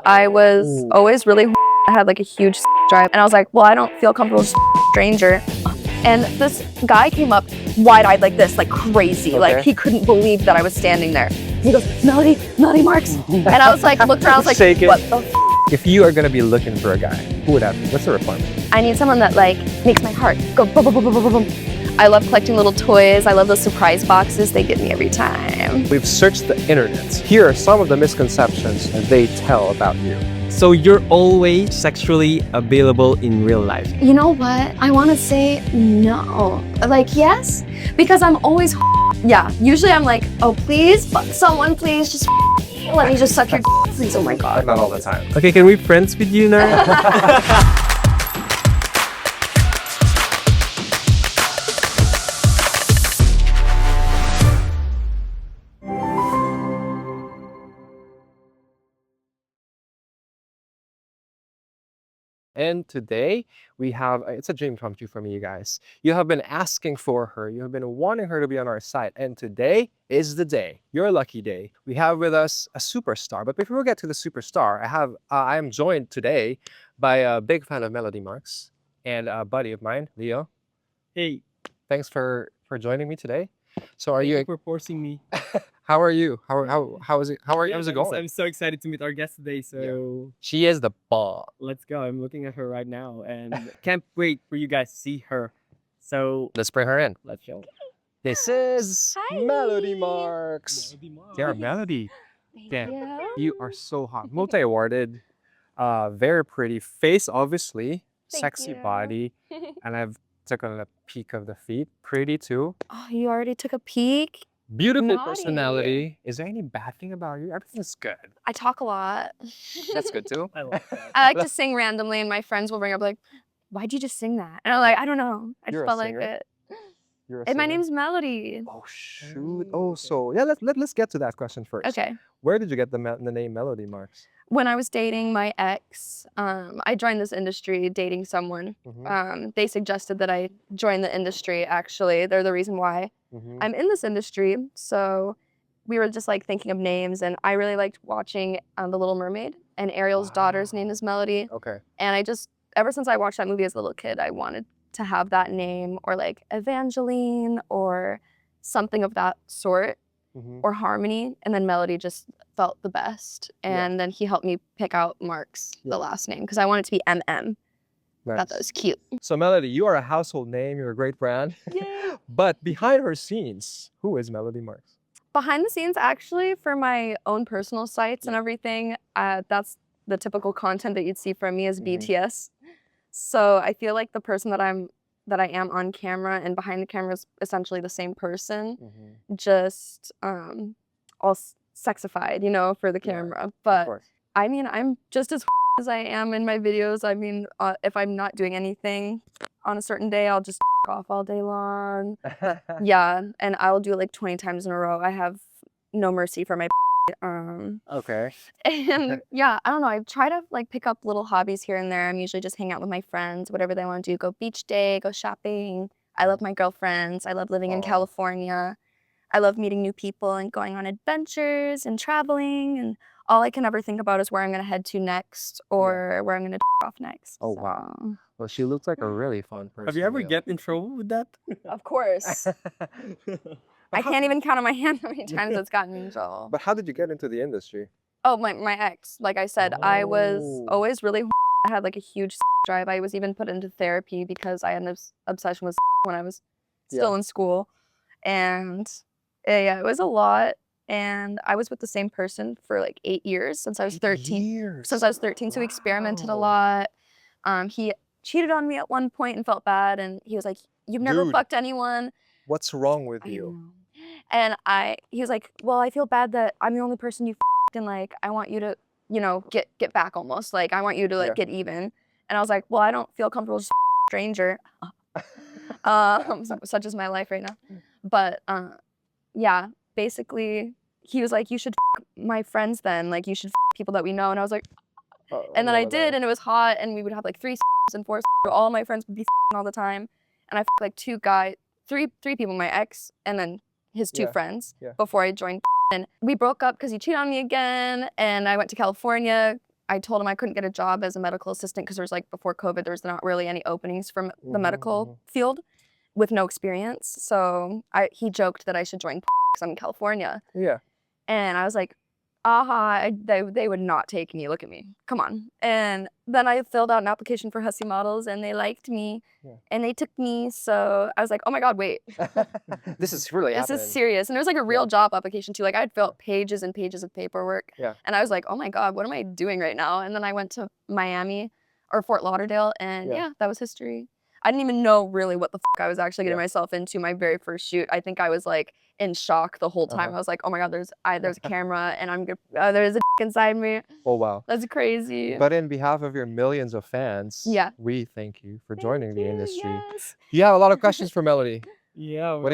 I was always really I had like a huge drive, and I was like, well, I don't feel comfortable with a stranger. And this guy came up wide-eyed like this, like crazy. Okay. Like he couldn't believe that I was standing there. He goes, Melody Marks. And I was like, looked around, I was like, Shaking. what the f? If you are gonna be looking for a guy, who would that be? What's the requirement? I need someone that like makes my heart go boom, boom, boom, boom, boom, boom. I love collecting little toys. I love those surprise boxes. They get me every time. We've searched the internet. Here are some of the misconceptions they tell about you. So you're always sexually available in real life? You know what? I want to say no. Like, yes, because I'm always yeah. Usually I'm like, oh, please, someone please just let me just suck your please. Oh my God. Not all the time. Okay, can we be friends with you now? And today we have, it's a dream come true for me, you guys. You have been asking for her. You have been wanting her to be on our site. And today is the day, your lucky day. We have with us a superstar. But before we get to the superstar, I am joined today by a big fan of Melody Marks and a buddy of mine, Leo. Hey, Thanks for joining me today. So are thank you you, for forcing me. how are you? How is it? How are you? How's it going? I'm so excited to meet our guest today, so She is the bomb. let's go. I'm looking at her right now and can't wait for you guys to see her. So Let's bring her in. let's go. This is Hi. Melody Marks. Yeah, Melody. Damn, you are so hot. Multi-awarded, very pretty face, obviously, Thank sexy you. body, and I've taken a peek of the feet. Pretty too. Oh, you already took a peek? Beautiful Naughty. personality. Is there any bad thing about you? Everything's good. I talk a lot. That's good too. I love that. I like to sing randomly, and my friends will bring up like, why'd you just sing that? And I'm like, I don't know. I You're just a felt like singer? it. You're a And my singer? name's Melody. Oh shoot. Oh, so yeah. Let's get to that question first. Okay. Where did you get the name Melody Marks? When I was dating my ex, I joined this industry dating someone. They suggested that I join the industry, actually. They're the reason why I'm in this industry. So we were just like thinking of names, and I really liked watching The Little Mermaid, and Ariel's daughter's name is Melody. Okay. And I just, ever since I watched that movie as a little kid, I wanted to have that name, or like Evangeline or something of that sort, or Harmony. And then Melody just felt the best. And then he helped me pick out Marks, the last name, because I wanted it to be MM. I thought that was cute. So Melody, you are a household name. You're a great brand. Yeah. But behind her scenes, who is Melody Marks? Behind the scenes, actually, for my own personal sites and everything, that's the typical content that you'd see from me as BTS. So I feel like the person that I am on camera and behind the camera is essentially the same person, just all sexified, you know, for the camera. But I mean, I'm just as as I am in my videos. I mean, if I'm not doing anything on a certain day, I'll just off all day long. Yeah, and I'll do it like 20 times in a row. I have no mercy for my Okay. and yeah, I don't know. I try to like pick up little hobbies here and there. I'm usually just hang out with my friends, whatever they want to do. Go beach day, go shopping. I love my girlfriends. I love living in California. I love meeting new people and going on adventures and traveling. And all I can ever think about is where I'm going to head to next, or where I'm going to off next. Oh, wow. Well, she looks like a really fun person. Have you ever Leo. get in trouble with that? Of course. I can't even count on my hand how many times it's gotten me in trouble. But how did you get into the industry? Oh, my ex. Like I said, I was always really I had like a huge drive. I was even put into therapy because I had an obsession with when I was still in school. And yeah, it was a lot. And I was with the same person for like 8 years since I was 13. Since I was 13, so we experimented a lot. He cheated on me at one point and felt bad. And he was like, "You've never fucked anyone." What's wrong with I you? know. And he was like, "Well, I feel bad that I'm the only person you and like, I want you to, you know, get back almost. Like, I want you to like get even." And I was like, "Well, I don't feel comfortable just stranger." Such is my life right now. But yeah, basically he was like, "You should my friends then. Like, you should people that we know." And I was like, and then I did, and it was hot, and we would have like 3 and 4. All my friends would be all the time. And I like 3 people, my ex, and then his 2 friends before I joined. And we broke up because he cheated on me again, and I went to California I told him I couldn't get a job as a medical assistant because there's like before COVID, there's not really any openings from the medical field with no experience. So he joked that I should join because I'm in California. Yeah. And I was like, they would not take me. Look at me. Come on. And then I filled out an application for Hussy Models and they liked me and they took me. So I was like, oh my God, wait. This is really This happening. is serious. And it was like a real job application too. Like I'd filled pages and pages of paperwork. Yeah. And I was like, oh my God, what am I doing right now? And then I went to Miami or Fort Lauderdale and yeah, that was history. I didn't even know really what the fuck I was actually getting myself into my very first shoot. I think I was like in shock the whole time. I was like, oh my God, there's a camera and I'm good. There's a inside me. Oh, wow. That's crazy. But in behalf of your millions of fans, we thank you for joining the industry. Yes. You have a lot of questions for Melody. Yeah. What do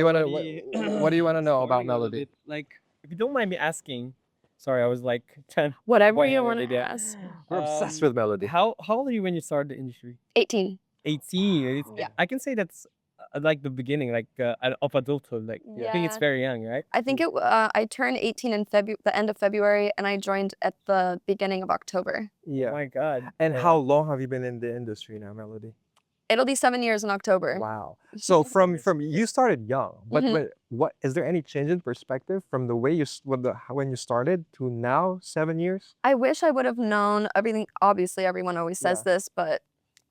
you want to know about Melody? Like, if you don't mind me asking, sorry, I was like 10. Whatever you want to ask. We're obsessed with Melody. How old are you when you started the industry? 18. 18. Yeah. I can say that's like the beginning, like of adulthood. Like I think it's very young, right? I think I turned 18 in the end of February, and I joined at the beginning of October. Yeah. Oh my God. And how long have you been in the industry now, Melody? It'll be 7 years in October. Wow. So from you started young, but what is there any change in perspective from the way when you started to now 7 years? I wish I would have known everything. Obviously, everyone always says this, but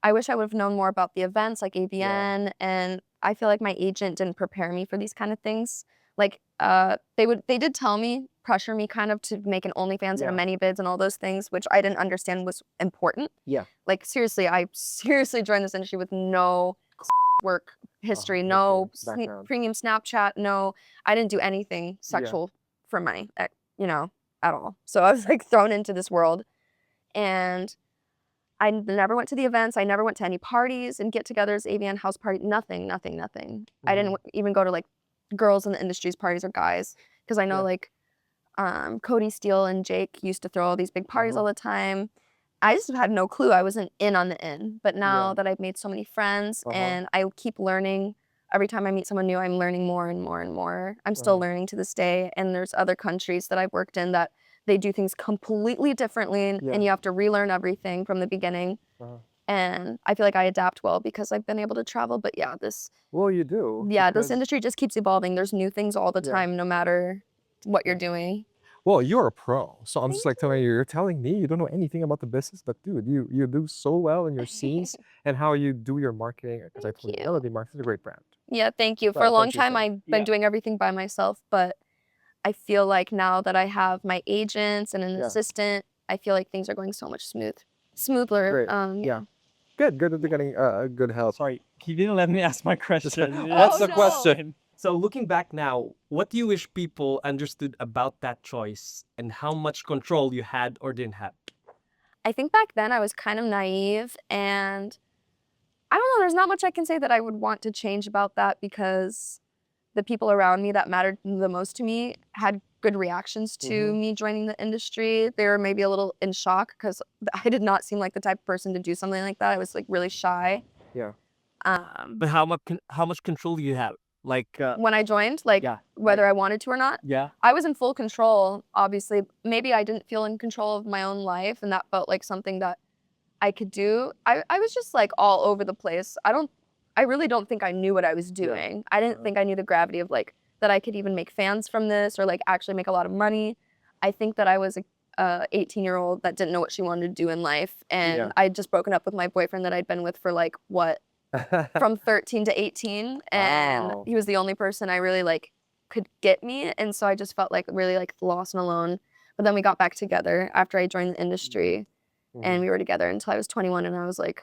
I wish I would have known more about the events like AVN, and I feel like my agent didn't prepare me for these kind of things. Like they did tell me, pressure me kind of to make an OnlyFans and a many bids and all those things, which I didn't understand was important. Yeah. Like seriously, I joined this industry with no work history, no premium Snapchat, no, I didn't do anything sexual for money, you know, at all. So I was like thrown into this world, and I never went to the events. I never went to any parties and get-togethers, AVN house party, nothing. I didn't even go to like girls in the industry's parties or guys, because I know like Cody Steele and Jake used to throw all these big parties all the time. I just had no clue. I wasn't in on the in. But now that I've made so many friends and I keep learning, every time I meet someone new, I'm learning more and more and more. I'm still learning to this day. And there's other countries that I've worked in that they do things completely differently, and you have to relearn everything from the beginning. And I feel like I adapt well because I've been able to travel. But yeah, Well, you do. this industry just keeps evolving. There's new things all the time, no matter what you're doing. Well, you're a pro, so I'm just like you're telling me you don't know anything about the business, but dude, you do so well in your scenes and how you do your marketing. Because I told you, Melody Marketing is a great brand. Yeah, thank you. For a long time, I've been doing everything by myself, but I feel like now that I have my agents and an assistant, I feel like things are going so much smoother. Great. Good that they're getting good help. Sorry, he didn't let me ask my question. What's the question? So looking back now, what do you wish people understood about that choice and how much control you had or didn't have? I think back then I was kind of naive, and I don't know, there's not much I can say that I would want to change about that, because the people around me that mattered the most to me had good reactions to me joining the industry. They were maybe a little in shock because I did not seem like the type of person to do something like that. I was like really shy. Yeah. But how much control do you have? Like when I joined, like whether I wanted to or not. Yeah. I was in full control, obviously. Maybe I didn't feel in control of my own life, and that felt like something that I could do. I was just like all over the place. I really don't think I knew what I was doing. I didn't think I knew the gravity of like that I could even make fans from this or like actually make a lot of money. I think that I was a 18-year-old that didn't know what she wanted to do in life, and I'd just broken up with my boyfriend that I'd been with for like from 13 to 18, and he was the only person I really like could get me, and so I just felt like really like lost and alone. But then we got back together after I joined the industry, and we were together until I was 21, and I was like,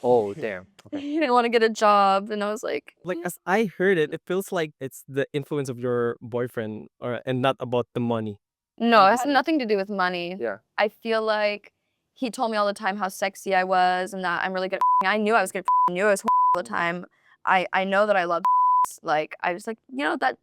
oh damn. Okay. He didn't want to get a job, and I was like as I heard it, it feels like it's the influence of your boyfriend and not about the money. No, it had nothing to do with money. Yeah. I feel like he told me all the time how sexy I was and that I'm really good at I knew I was good at knew I was all the time. I know that I love like I was like, you know, that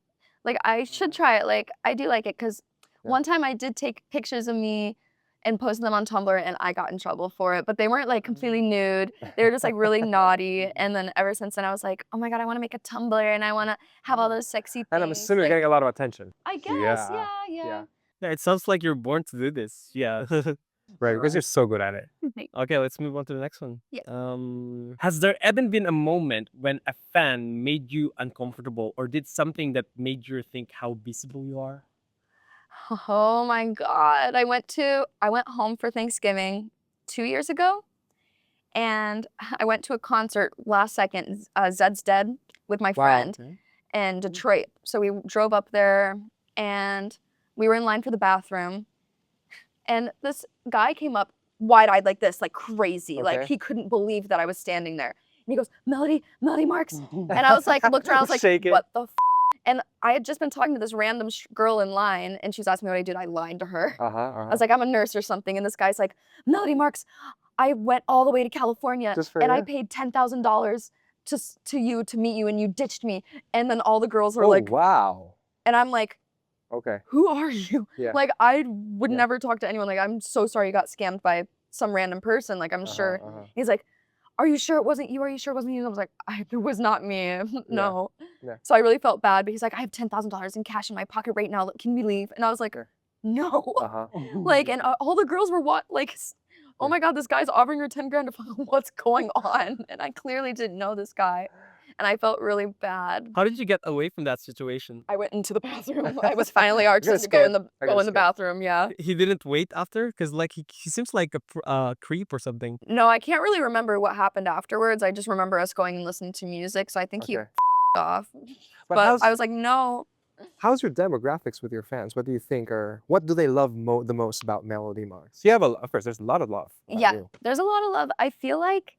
like I should try it. Like I do like it, because one time I did take pictures of me and posted them on Tumblr, and I got in trouble for it, but they weren't like completely nude. They were just like really naughty. And then ever since then I was like, oh my God, I want to make a Tumblr and I want to have all those sexy things. And I'm assuming you're getting a lot of attention. I guess, yeah. Yeah, it sounds like you're born to do this. Yeah. Right, because you're so good at it. Okay, let's move on to the next one. Yeah. Has there ever been a moment when a fan made you uncomfortable or did something that made you think how visible you are? Oh my God. I went home for Thanksgiving 2 years ago, and I went to a concert last second, Zed's Dead, with my friend in Detroit. So we drove up there, and we were in line for the bathroom, and this guy came up wide-eyed like this, like crazy. Like Okay. he couldn't believe that I was standing there. And he goes, Melody Marks. And I was like, looked around, I was like, Shaking. what the f? And I had just been talking to this random girl in line, and she was asking me what I did. I lied to her. I was like, I'm a nurse or something. And this guy's like, Melody Marks, I went all the way to California Just for and I you? paid $10,000 to meet you, and you ditched me. And then all the girls were Oh, like, wow. and I'm like, Okay. who are you? Yeah. Like, I would Yeah. never talk to anyone. Like, I'm so sorry you got scammed by some random person. Like, I'm sure. He's like, are you sure it wasn't you? Are you sure it wasn't you? And I was like, it was not me. No. Yeah. So I really felt bad, but he's like, I have $10,000 in cash in my pocket right now. Can we leave? And I was like, Sure. no. Uh-huh. Like, and all the girls were oh Yeah. my God, this guy's offering her 10 grand. What's going on? And I clearly didn't know this guy. And I felt really bad. How did you get away from that situation? I went into the bathroom. I was finally artsy got to go in scared. I got go in the scared. bathroom. Yeah. He didn't wait after? Because like he seems like a creep or something. No, I can't really remember what happened afterwards. I just remember us going and listening to music. So I think he Okay. off. But But I was like, no. how's your demographics with your fans? What do you think, or what do they love the most about Melody Marks? You have of course, there's a lot of love. about Yeah, you. there's a lot of love. I feel like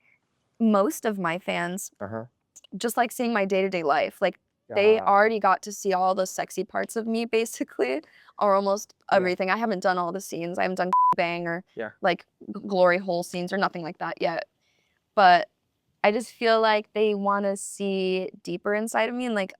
most of my fans just like seeing my day-to-day life. Like they Yeah. already got to see all the sexy parts of me, basically, or almost everything. I haven't done all the scenes. I haven't done bang or like glory hole scenes or nothing like that yet. But I just feel like they want to see deeper inside of me, and like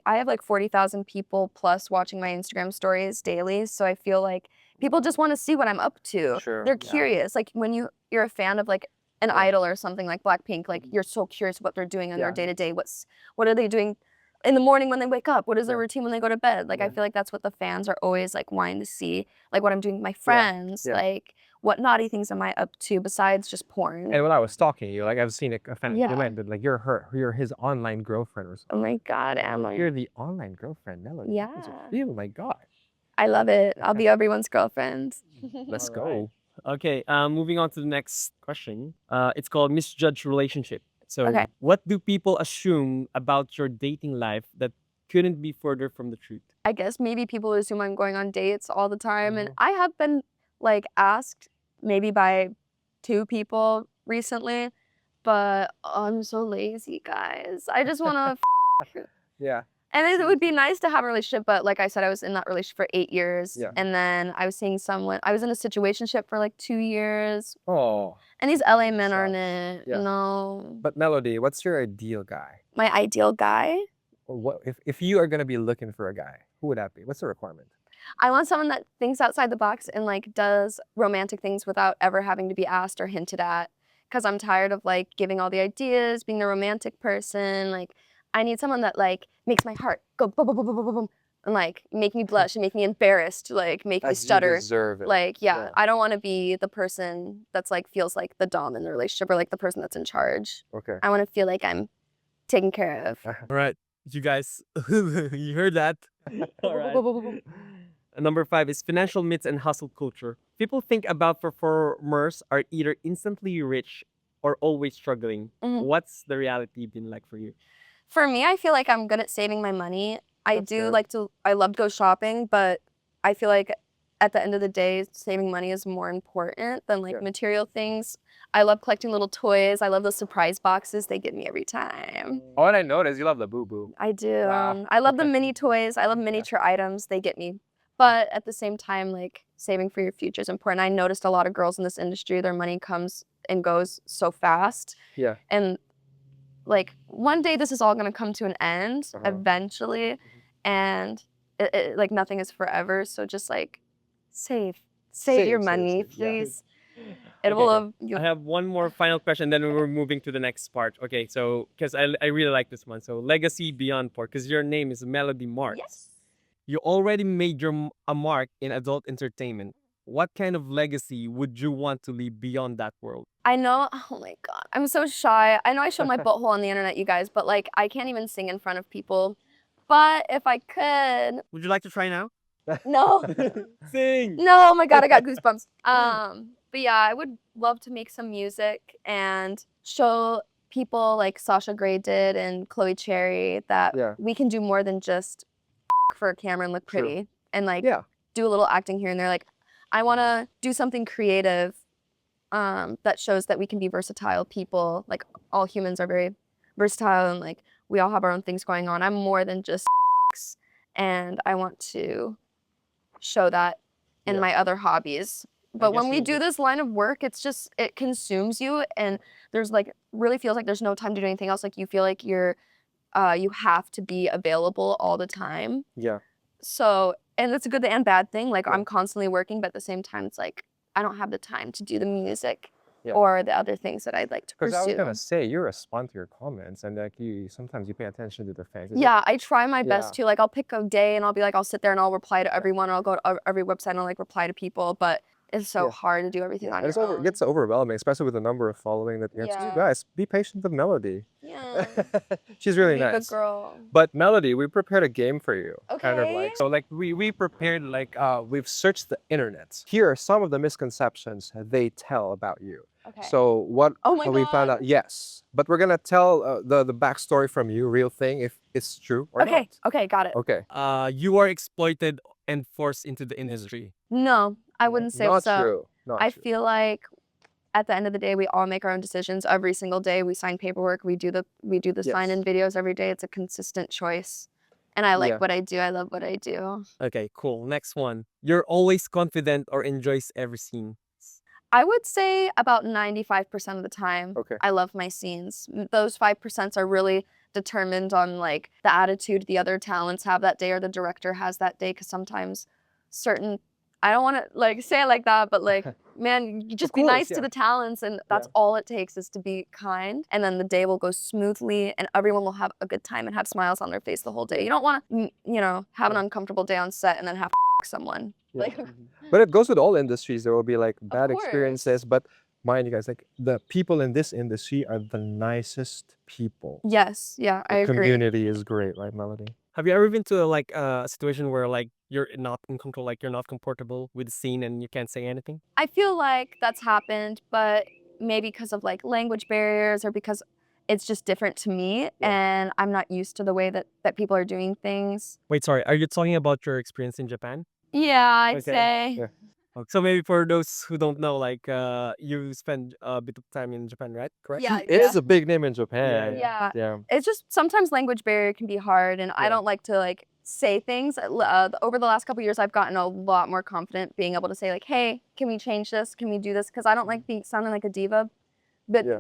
I have like 40,000 people plus watching my Instagram stories daily. So I feel like people just want to see what I'm up to. Sure, They're yeah. curious. Like when you're a fan of like an idol or something like Blackpink, like you're so curious what they're doing in their day to day. What are they doing in the morning when they wake up? What is their routine when they go to bed? Like I feel like that's what the fans are always like wanting to see. Like what I'm doing with my friends. Like what naughty things am I up to besides just porn? And when I was stalking you, like I've seen a fan Yeah. comment that like you're his online girlfriend or Oh something. my God, am I? You're the online girlfriend, Melody. Yeah. Oh my God. I love it. I'll be everyone's girlfriend. Let's All go. right. Okay, moving on to the next question. It's called misjudged relationship. So Okay. what do people assume about your dating life that couldn't be further from the truth? I guess maybe people assume I'm going on dates all the time, and I have been like asked maybe by 2 people recently, but I'm so lazy, guys. I just want to Yeah. and it would be nice to have a relationship, but like I said, I was in that relationship for 8 years, Yeah. and then I was seeing I was in a situationship for like 2 years, Oh. and these LA men aren't Sucks. it. Yeah. No. But Melody, what's your ideal guy? My ideal guy? Or what if you are gonna be looking for a guy, who would that be? What's the requirement? I want someone that thinks outside the box and like does romantic things without ever having to be asked or hinted at. Cause I'm tired of like giving all the ideas, being the romantic person. Like I need someone that like makes my heart go boom, boom, boom, boom, boom, boom, and like make me blush and make me embarrassed, like make me As you stutter. deserve it. Like Yeah. I don't want to be the person that's like feels like the dom in the relationship or like the person that's in charge. Okay. I want to feel like I'm taken care of. All right, you guys, you heard that? All right. Number 5 is financial myths and hustle culture. People think about performers are either instantly rich or always struggling. Mhm. What's the reality been like for you? For me, I feel like I'm good at saving my money. I That's do good. I love to go shopping, but I feel like at the end of the day, saving money is more important than like Yeah. material things. I love collecting little toys. I love the surprise boxes they give me every time. Oh, and I noticed you love the boo-boo. I do. Wow. I love the mini toys. I love miniature items they get me. But at the same time, like saving for your future is important. I noticed a lot of girls in this industry, their money comes and goes so fast. Yeah. And like one day this is all gonna come to an end eventually, and like nothing is forever. So just like save your money, save, yeah. please. It will have I have one more final question, then we're moving to the next part. Okay, so because I really like this one. So legacy beyond port, because your name is Melody Marks. yes. You already made a mark in adult entertainment. what kind of legacy would you want to leave beyond that world? I know, oh my God, I'm so shy. I know I show my butthole on the internet, you guys, but like I can't even sing in front of people. But if I could, Would you like to try now? no, Sing! no, oh my God, I got goosebumps. But yeah, I would love to make some music and show people like Sasha Grey did and Chloe Cherry that Yeah. we can do more than just for a camera and look True. pretty and like Yeah. do a little acting here and there. Like I want to do something creative that shows that we can be versatile people. Like all humans are very versatile and like we all have our own things going on. I'm more than just and I want to show that in Yeah. my other hobbies. But when guess we you do this line of work, it's just, it consumes you and there's like, really feels like there's no time to do anything else. Like you feel like you're, you have to be available all the time. Yeah. So, and it's a good and bad thing. Like Yeah. I'm constantly working, but at the same time, it's like, I don't have the time to do the music Yeah. or the other things that I'd like to Because I was pursue. gonna say you respond to your comments and like you sometimes you pay attention to the fans. Yeah, I try my best Yeah. to. Like, I'll pick a day and I'll be like, I'll sit there and I'll reply to everyone. Or I'll go to every website and I'll like reply to people. But it's so Yeah. hard to do everything on And it's your it own. gets overwhelming, especially with the number of following that you have to do. Yeah. Guys, be patient with Melody. Yeah. She's really Be a nice. good girl. But Melody, we prepared a game for you. Kind of Okay. like so like we prepared like we've searched the internet. Here are some of the misconceptions they tell about you. Okay. So what Oh my we found God. out, yes. But we're gonna tell the backstory from you, real thing, if it's true or Okay. not. Okay. Got it. Okay. You are exploited and forced into the industry. No, I wouldn't say Not so. true. Not I true. feel like at the end of the day, we all make our own decisions every single day. We sign paperwork. We do the Yes. sign-in videos every day. It's a consistent choice. And I like Yeah. what I do. I love what I do. Okay, cool. Next one. You're always confident or enjoys every scene. I would say about 95% of the time, Okay. I love my scenes. Those 5% are really determined on like the attitude the other talents have that day or the director has that day. Because sometimes certain, I don't want to like say it like that, but like, man, you just be course, nice yeah. to the talents and that's all it takes is to be kind. And then the day will go smoothly and everyone will have a good time and have smiles on their face the whole day. You don't want to, you know, have an uncomfortable day on set and then have to someone. Yeah. Like, But it goes with all industries. There will be like bad course. experiences, but mind you guys, like the people in this industry are the nicest people. yes, yeah, I The agree. community is great, right, Melody? Have you ever been to like a situation where like you're not in control, like you're not comfortable with the scene and you can't say anything? I feel like that's happened, but maybe because of like language barriers or because it's just different to me and I'm not used to the way that people are doing things. Wait, sorry. Are you talking about your experience in Japan? Yeah, I'd Okay. say. Yeah. Okay. So maybe for those who don't know, like you spend a bit of time in Japan, right? Correct? Yeah, It is a big name in Japan. Yeah. Yeah. It's just sometimes language barrier can be hard and I Yeah. don't like to like say things. Over the last couple years, I've gotten a lot more confident being able to say like, hey, can we change this? Can we do this? Because I don't like sounding like a diva. But Yeah.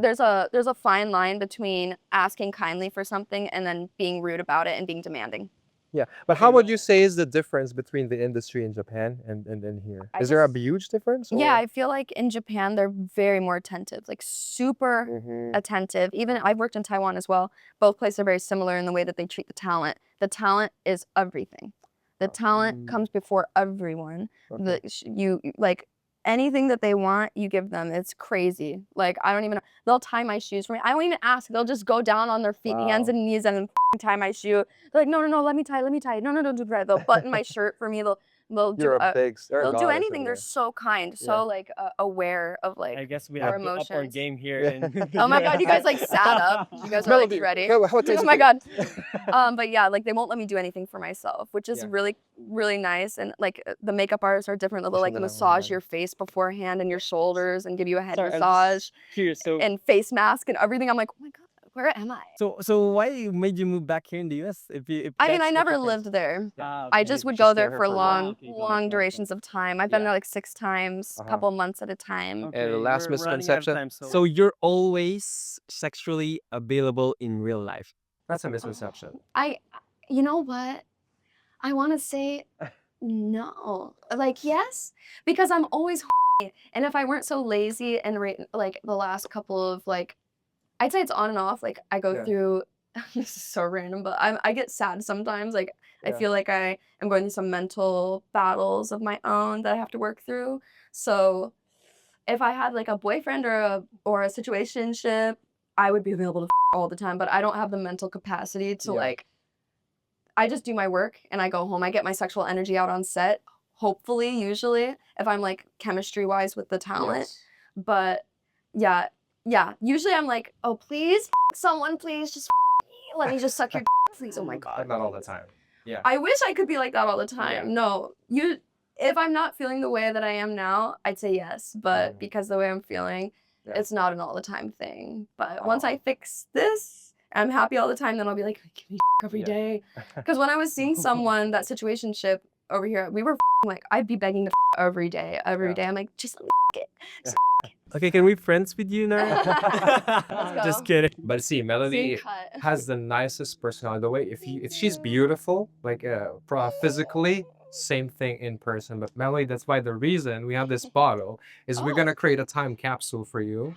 there's a fine line between asking kindly for something and then being rude about it and being demanding. Yeah. But how would you say is the difference between the industry in Japan and here? I Is there a just- huge difference? Yeah, I feel like in Japan they're very more attentive, like super Mhm. attentive. Even I've worked in Taiwan as well. Both places are very similar in the way that they treat the talent. The talent is everything. The talent comes before everyone. Okay. You like anything that they want, you give them. It's crazy. Like I don't even know. They'll tie my shoes for me. I won't even ask. They'll just go down on their feet, hands Wow. and knees, and tie my shoe. They're like, no, let me tie. No, don't do that. They'll button my shirt for me. They'll do You're a big they'll do goddess anything. over They're so kind, so like aware of I like. guess we our have to up our emotions. game here. Yeah. And Oh my God, you guys like sat up. You guys are Melody, like ready. how about Oh my God. it? But yeah, like they won't let me do anything for myself, which is Yeah. really, really nice. And like the makeup artists are different. They'll like Shouldn't have massage one. your face beforehand and your shoulders and give you a head Sorry, I'm massage curious. So and face mask and everything. I'm like, oh my God, where am I? so why made you move back here in the US? If I mean, that's I the never difference? lived there. Ah, I okay. just would Just go stay there here for for a long, while. Okay, got it, long got it. durations of time. I've been Yeah. there like 6 times, a Uh-huh. couple months at a time. Okay, the last we're running out of misconception? time, so you're always sexually available in real life. That's a misconception. You know what? I want to say no. Like, yes, because I'm always horny. And if I weren't so lazy and like the last couple of like, I'd say it's on and off. Like I go Yeah. through, this is so random, but I get sad sometimes. Like I Yeah. feel like I am going through some mental battles of my own that I have to work through. So if I had like a boyfriend or a situationship, I would be available to all the time, but I don't have the mental capacity to Yeah. like, I just do my work and I go home. I get my sexual energy out on set, hopefully, usually, if I'm like chemistry wise with the talent. Yes. But yeah, usually I'm like, oh, please, someone, please just me. Let me just suck your please. Oh my But God. not all the time. Yeah. I wish I could be like that all the time. Yeah. No, if I'm not feeling the way that I am now, I'd say yes. But because the way I'm feeling, Yeah. it's not an all the time thing. But once Oh. I fix this, I'm happy all the time, then I'll be like, give me every Yeah. day. Because when I was seeing someone, that situationship over here, we were like, I'd be begging to every day. Yeah. I'm like, just let me it. Just Okay, can we friends with you now? Let's Just go. kidding. But see, Melody cut. has the nicest personality. The way if she's beautiful, like physically, same thing in person. But Melody, that's why the reason we have this bottle is we're Oh. gonna create a time capsule for you.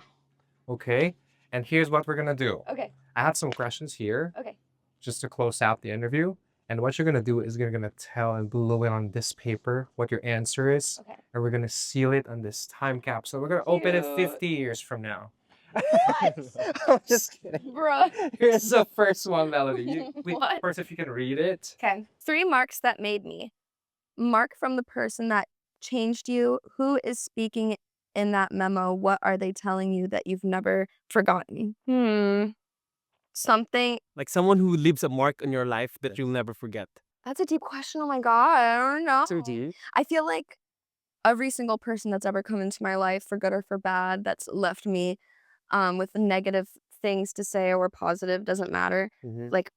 Okay? And here's what we're gonna do. Okay, I had some questions here okay. just to close out the interview. And what you're gonna do is you're gonna tell and blow it on this paper what your answer is. Okay. And we're gonna seal it on this time capsule. We're gonna open it Cute. 50 years from now. What? I'm just kidding. Bruh. Here's the first one, Melody. What? First, if you can read it. Okay. 3 marks that made me. Mark from the person that changed you. Who is speaking in that memo? What are they telling you that you've never forgotten? Something. Like someone who leaves a mark on your life that you'll never forget. That's a deep question. Oh my God. I don't know. So deep. I feel like every single person that's ever come into my life, for good or for bad, that's left me with negative things to say or positive, doesn't matter. Like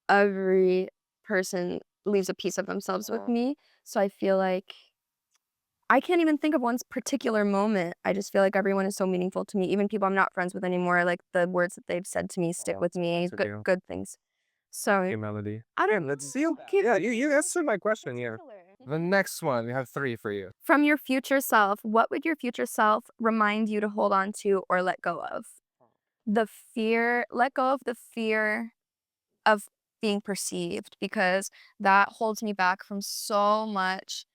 every person leaves a piece of themselves with me. So I feel like I can't even think of one particular moment. I just feel like everyone is so meaningful to me. Even people I'm not friends with anymore, like the words that they've said to me stick with me. that's a deal. Good things. So Okay, Melody. I don't. Let's seal. Keep- Yeah, you answered my question here. The next one, we have 3 for you. From your future self, what would your future self remind you to hold on to or let go of? Let go of the fear of being perceived, because that holds me back from so much.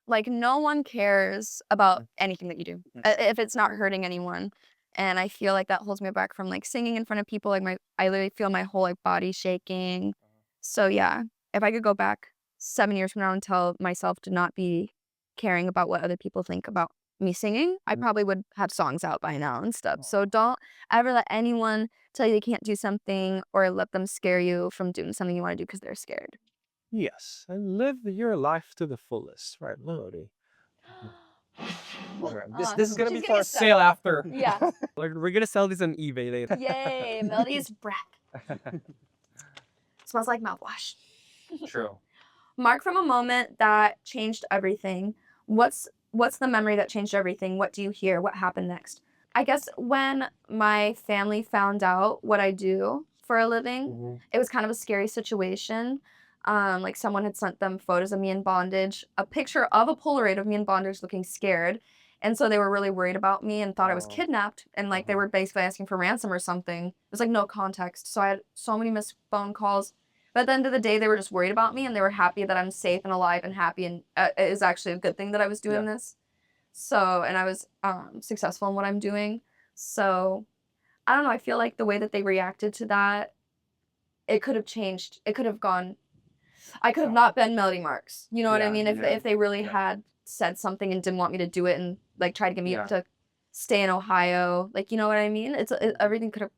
Like, no one cares about anything that you do if it's not hurting anyone. And I feel like that holds me back from like singing in front of people. Like I literally feel my whole like body shaking. So yeah, if I could go back 7 years from now and tell myself to not be caring about what other people think about me singing, I probably would have songs out by now and stuff. So don't ever let anyone tell you they can't do something or let them scare you from doing something you want to do because they're scared. Yes, and live your life to the fullest, right, Melody? This is gonna be she's for gonna a get stuck. sale after. Yeah. Like we're gonna sell this on eBay later. Yay, Melody's breath. Smells like mouthwash. True. Mark from a moment that changed everything. What's the memory that changed everything? What do you hear? What happened next? I guess when my family found out what I do for a living, it was kind of a scary situation. Like someone had sent them photos of me in bondage, a picture of a Polaroid of me in bondage looking scared. And so they were really worried about me and thought I was kidnapped. And like they were basically asking for ransom or something. There's like no context. So I had so many missed phone calls. But at the end of the day, they were just worried about me and they were happy that I'm safe and alive and happy. And it is actually a good thing that I was doing this. So, and I was successful in what I'm doing. So, I don't know. I feel like the way that they reacted to that, it could have changed. It could have gone. I could have not been Melody Marks. You know what I mean? If they really had said something and didn't want me to do it and like tried to get me to stay in Ohio, like, you know what I mean? Everything could have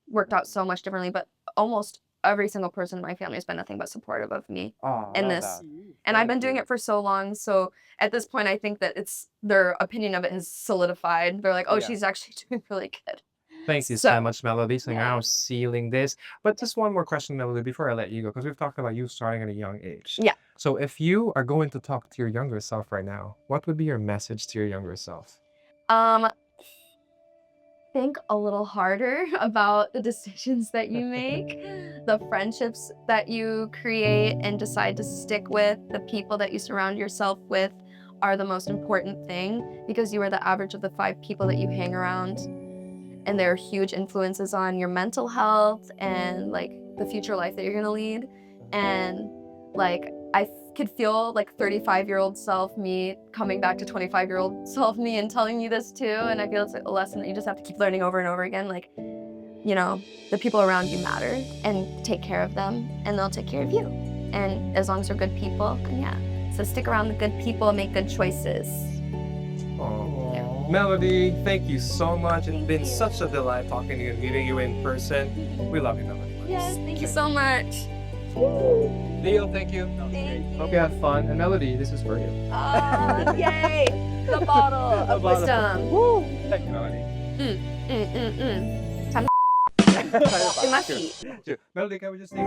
worked out so much differently. But almost every single person in my family has been nothing but supportive of me in this. And I've been doing it for so long. So at this point, I think that their opinion of it has solidified. They're like, oh, she's actually doing really good. Thank you so much, Melody. So now I'm sealing this. But just one more question, Melody, before I let you go, because we've talked about you starting at a young age. Yeah. So if you are going to talk to your younger self right now, what would be your message to your younger self? Think a little harder about the decisions that you make, the friendships that you create and decide to stick with, the people that you surround yourself with are the most important thing, because you are the average of the 5 people that you hang around. And they're huge influences on your mental health and like the future life that you're gonna lead. And like, could feel like 35-year-old self me coming back to 25-year-old self me and telling you this too. And I feel it's a lesson that you just have to keep learning over and over again. Like, you know, the people around you matter, and take care of them and they'll take care of you. And as long as they're good people, then yeah. So stick around the good people and make good choices. Oh. Melody, thank you so much. It's been such a delight talking to you and meeting you in person. We love you, Melody. Yes, thank you so much. Leo, thank you. Hope you had fun. And Melody, this is for you. Oh, yay! The bottle of wisdom. Woo! Thank you, Melody. Time to my feet. Melody, can we just take